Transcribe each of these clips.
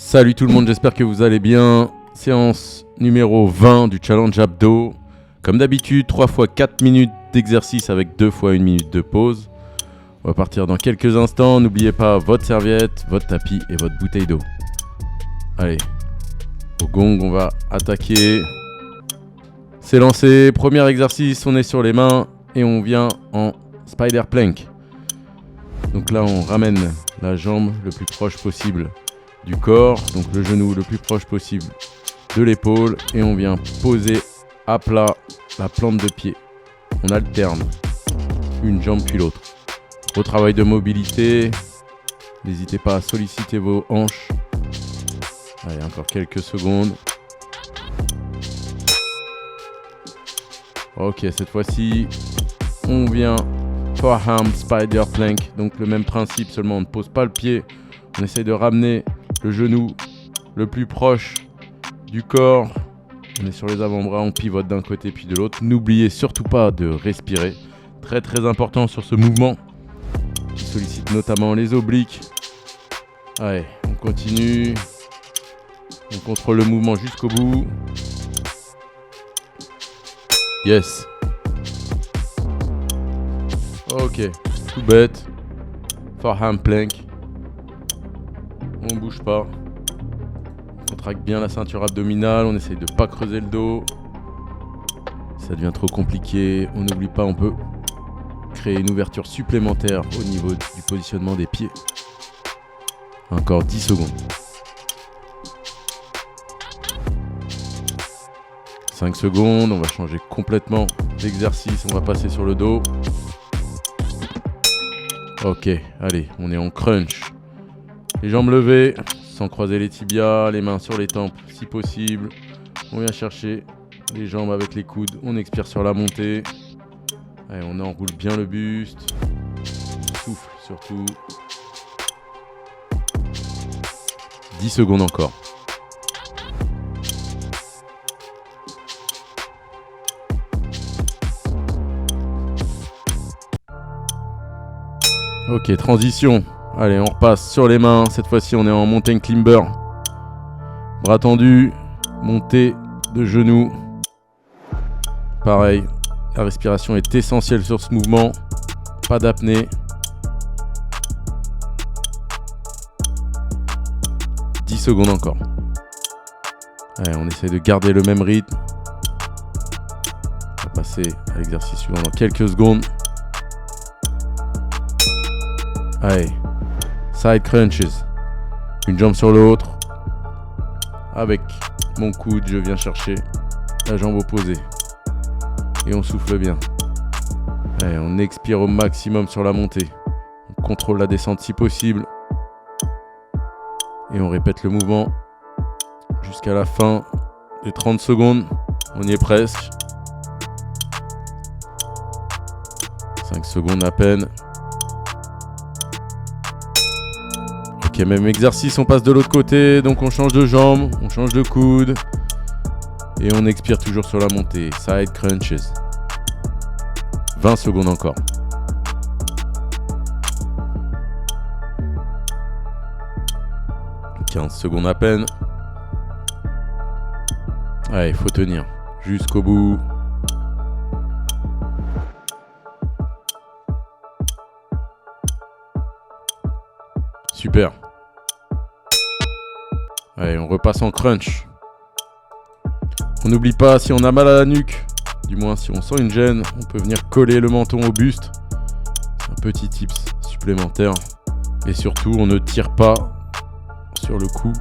Salut tout le monde, j'espère que vous allez bien. Séance numéro 20 du challenge abdos. Comme d'habitude, 3 fois 4 minutes d'exercice avec 2 fois 1 minute de pause. On va partir dans quelques instants. N'oubliez pas votre serviette, votre tapis et votre bouteille d'eau. Allez, au gong, on va attaquer. C'est lancé. Premier exercice, on est sur les mains et on vient en spider plank. Donc là, on ramène la jambe le plus proche possible du corps, donc le genou le plus proche possible de l'épaule, et on vient poser à plat la plante de pied. On alterne une jambe puis l'autre. Au travail de mobilité, n'hésitez pas à solliciter vos hanches. Allez, encore quelques secondes. Ok, cette fois-ci, on vient forearm spider plank, donc le même principe, seulement on ne pose pas le pied, on essaye de ramener le genou le plus proche du corps. On est sur les avant-bras, on pivote d'un côté puis de l'autre. N'oubliez surtout pas de respirer. Très très important sur ce mouvement qui sollicite notamment les obliques. Allez, on continue. On contrôle le mouvement jusqu'au bout. Yes. Ok, tout bête. Forearm plank. On bouge pas. On contracte bien la ceinture abdominale. On essaye de pas creuser le dos. Ça devient trop compliqué. On n'oublie pas, on peut créer une ouverture supplémentaire au niveau du positionnement des pieds. Encore 10 secondes. 5 secondes. On va changer complètement d'exercice. On va passer sur le dos. Ok, allez, on est en crunch. Les jambes levées, sans croiser les tibias, les mains sur les tempes si possible. On vient chercher les jambes avec les coudes, on expire sur la montée. Allez, on enroule bien le buste. On souffle surtout. 10 secondes encore. Ok, transition. Allez, on repasse sur les mains. Cette fois-ci, on est en mountain climber. Bras tendus, montée de genoux. Pareil, la respiration est essentielle sur ce mouvement. Pas d'apnée. 10 secondes encore. Allez, on essaie de garder le même rythme. On va passer à l'exercice suivant dans quelques secondes. Allez. Side crunches, une jambe sur l'autre. Avec mon coude, je viens chercher la jambe opposée. Et on souffle bien. Allez, on expire au maximum sur la montée. On contrôle la descente si possible. Et on répète le mouvement jusqu'à la fin des 30 secondes. On y est presque. 5 secondes à peine. Ok, même exercice, on passe de l'autre côté, donc on change de jambe, on change de coude. Et on expire toujours sur la montée, side crunches. 20 secondes encore. « 15 secondes à peine. Allez, il faut tenir jusqu'au bout. Super. Allez, on repasse en crunch. On n'oublie pas, si on a mal à la nuque, du moins si on sent une gêne, on peut venir coller le menton au buste. C'est un petit tips supplémentaire. Et surtout, on ne tire pas sur le cou,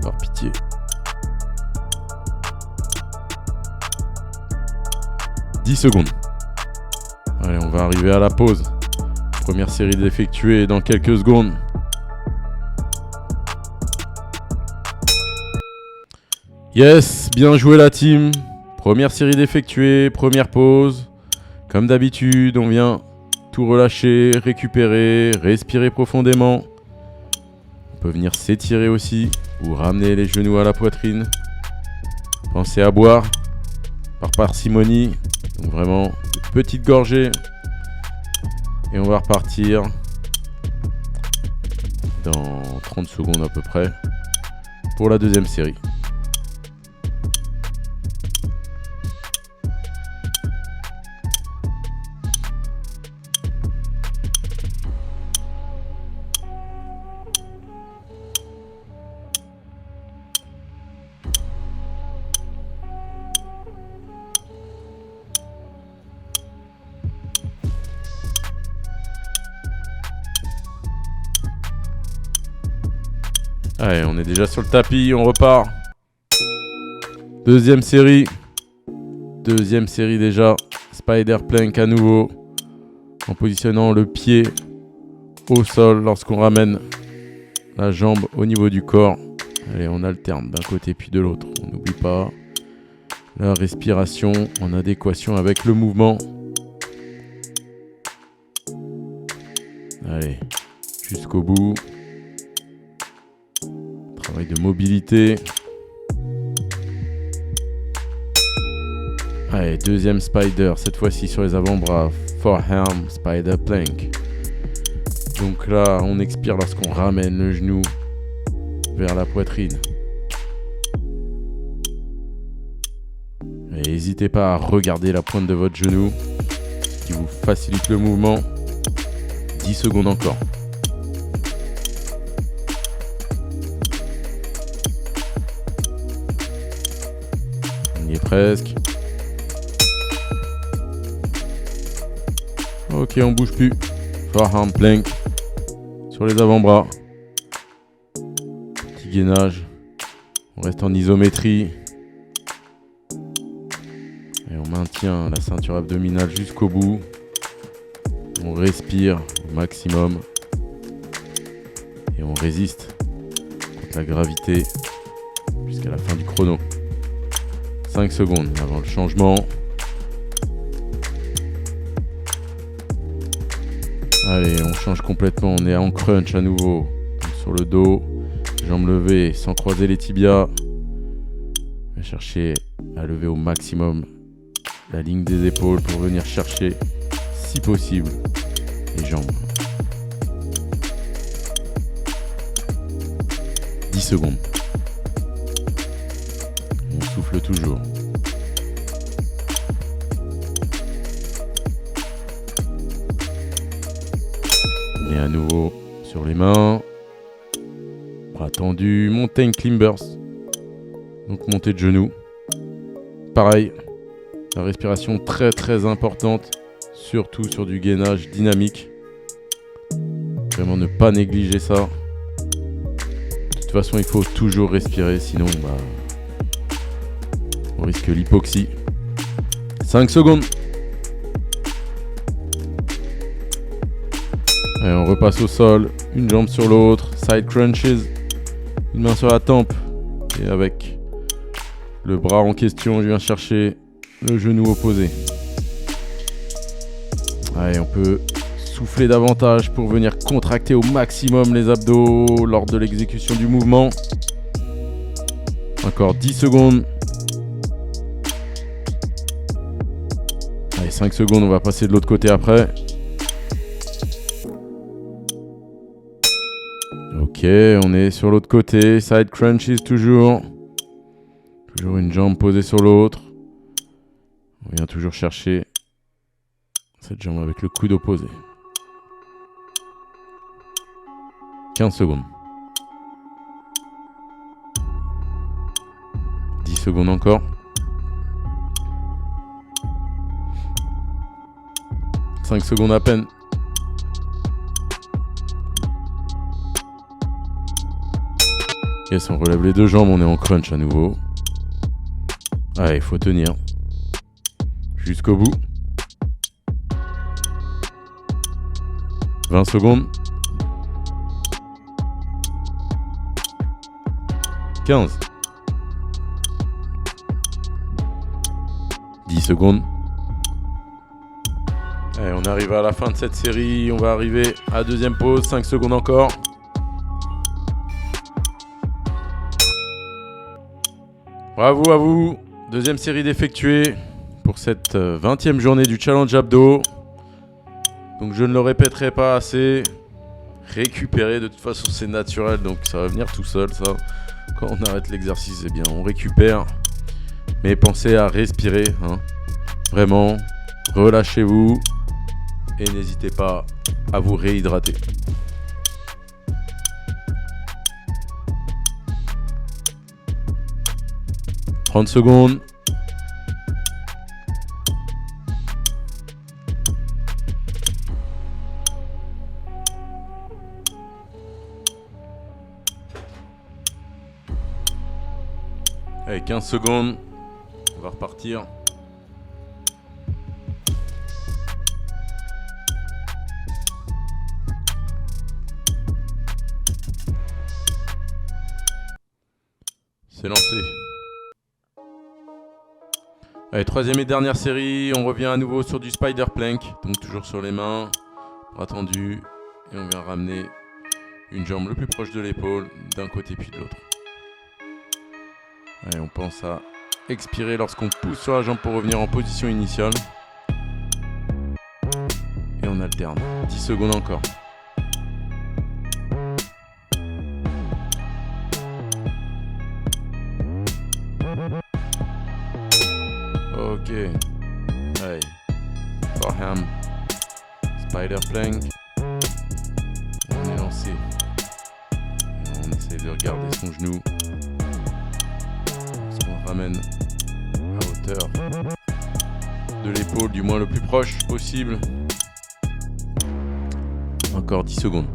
par pitié. « 10 secondes. Allez, on va arriver à la pause. Première série d'effectuer dans quelques secondes. Yes, bien joué la team. Première série d'effectuer, première pause. Comme d'habitude, on vient tout relâcher, récupérer, respirer profondément. On peut venir s'étirer aussi ou ramener les genoux à la poitrine. Pensez à boire par parcimonie. Donc vraiment, petite gorgée. Et on va repartir dans 30 secondes à peu près. pour la deuxième série. Allez, on est déjà sur le tapis, on repart. Deuxième série. Deuxième série déjà. Spider plank à nouveau. En positionnant le pied au sol lorsqu'on ramène la jambe au niveau du corps. Allez, on alterne d'un côté puis de l'autre. On n'oublie pas la respiration en adéquation avec le mouvement. Allez, jusqu'au bout. Travail de mobilité. Allez, deuxième spider, cette fois-ci sur les avant-bras. Forearm spider plank. Donc là, on expire lorsqu'on ramène le genou vers la poitrine. Et n'hésitez pas à regarder la pointe de votre genou, ce qui vous facilite le mouvement. 10 secondes encore. On y est presque. Ok, on bouge plus. Forearm plank sur les avant-bras. Petit gainage. On reste en isométrie. Et on maintient la ceinture abdominale jusqu'au bout. On respire au maximum. Et on résiste contre la gravité jusqu'à la fin du chrono. 5 secondes avant le changement. Allez, on change complètement. On est en crunch à nouveau. Donc sur le dos, jambes levées sans croiser les tibias. On va chercher à lever au maximum la ligne des épaules pour venir chercher, si possible, les jambes. 10 secondes. On souffle toujours. Et à nouveau sur les mains. Bras tendus. Mountain climbers. Donc montée de genoux. Pareil. La respiration très très importante. Surtout sur du gainage dynamique. Vraiment ne pas négliger ça. De toute façon, il faut toujours respirer. Sinon, on risque l'hypoxie. 5 secondes. Et on repasse au sol, une jambe sur l'autre, side crunches, une main sur la tempe et avec le bras en question, je viens chercher le genou opposé. Allez, on peut souffler davantage pour venir contracter au maximum les abdos lors de l'exécution du mouvement. Encore 10 secondes. Allez, 5 secondes, on va passer de l'autre côté après. Ok, on est sur l'autre côté, side crunches toujours. Toujours une jambe posée sur l'autre. On vient toujours chercher cette jambe avec le coude opposé. 15 secondes. 10 secondes encore. 5 secondes à peine. Yes, on relève les deux jambes, on est en crunch à nouveau. Allez, il faut tenir. Jusqu'au bout. 20 secondes. 15. 10 secondes. Allez, on arrive à la fin de cette série. On va arriver à la deuxième pause. 5 secondes encore. Bravo à vous. Deuxième série d'effectuer pour cette 20e journée du challenge abdo. Donc je ne le répéterai pas assez. récupérer. De toute façon, c'est naturel, donc ça va venir tout seul, ça. Quand on arrête l'exercice, eh bien, on récupère. Mais pensez à respirer, hein. Vraiment, relâchez-vous et n'hésitez pas à vous réhydrater. « 30 secondes. Allez, 15 secondes. On va repartir. C'est lancé. Allez, troisième et dernière série. On revient à nouveau sur du spider plank. Donc toujours sur les mains. Bras tendus. Et on vient ramener une jambe le plus proche de l'épaule d'un côté puis de l'autre. Allez, on pense à expirer lorsqu'on pousse sur la jambe pour revenir en position initiale. Et on alterne. 10 secondes encore. Ok. Allez. Forehand. Spider plank. On est lancé. Et on essaie de regarder son genou. On ramène à hauteur de l'épaule, du moins le plus proche possible. Encore 10 secondes.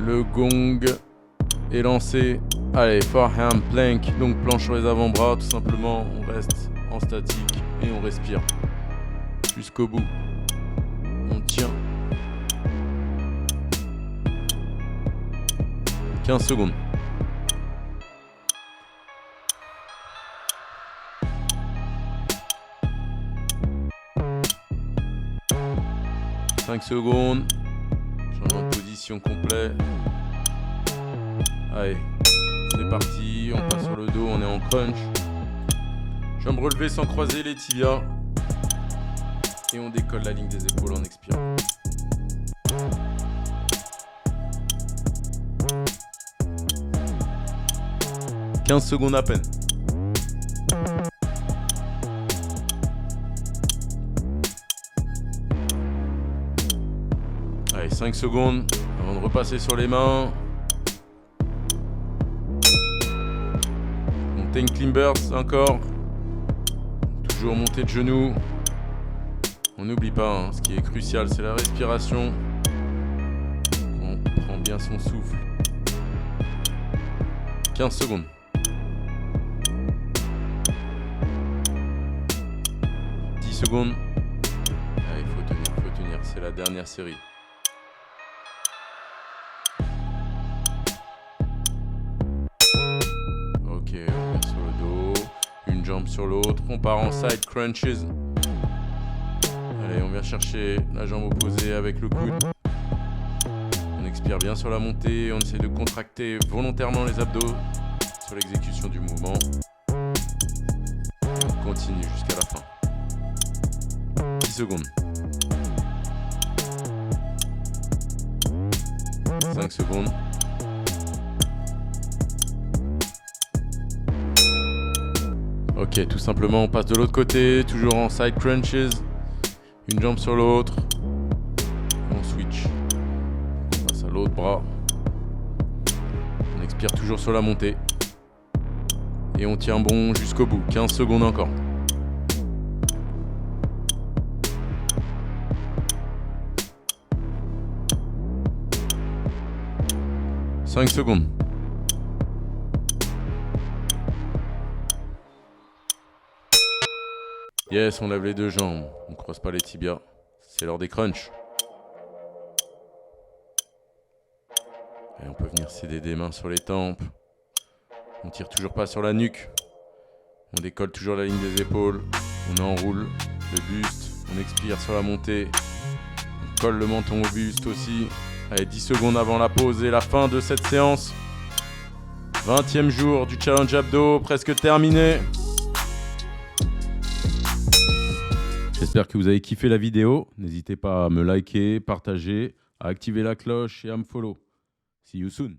Le gong est lancé. Allez, forehand plank, donc planche sur les avant-bras, tout simplement. On reste en statique et on respire jusqu'au bout. On tient. 15 secondes. « 5 secondes. Changement de position complet. Allez, c'est parti. On passe sur le dos, on est en crunch. Jambes relevées sans croiser les tibias. Et on décolle la ligne des épaules en expirant. « 15 secondes à peine. Allez, 5 secondes avant de repasser sur les mains. Montée climbers encore. Toujours montée de genoux. On n'oublie pas, hein, ce qui est crucial, c'est la respiration. On prend bien son souffle. 15 secondes. Secondes. Allez, faut tenir, c'est la dernière série. Ok, on reste sur le dos, une jambe sur l'autre, on part en side crunches. Allez, on vient chercher la jambe opposée avec le coude. On expire bien sur la montée, on essaie de contracter volontairement les abdos sur l'exécution du mouvement. On continue jusqu'à la fin. 10 secondes. 5 secondes. Ok, tout simplement on passe de l'autre côté, toujours en side crunches. Une jambe sur l'autre. On switch. On passe à l'autre bras. On expire toujours sur la montée. Et on tient bon jusqu'au bout. 15 secondes encore. 5 secondes. Yes, on lève les deux jambes. On ne croise pas les tibias. C'est l'heure des crunchs. Et on peut venir s'aider des mains sur les tempes. On tire toujours pas sur la nuque. On décolle toujours la ligne des épaules. On enroule le buste. On expire sur la montée. On colle le menton au buste aussi. Allez, 10 secondes avant la pause et la fin de cette séance. 20e jour du challenge abdo, presque terminé. J'espère que vous avez kiffé la vidéo. N'hésitez pas à me liker, partager, à activer la cloche et à me follow. See you soon.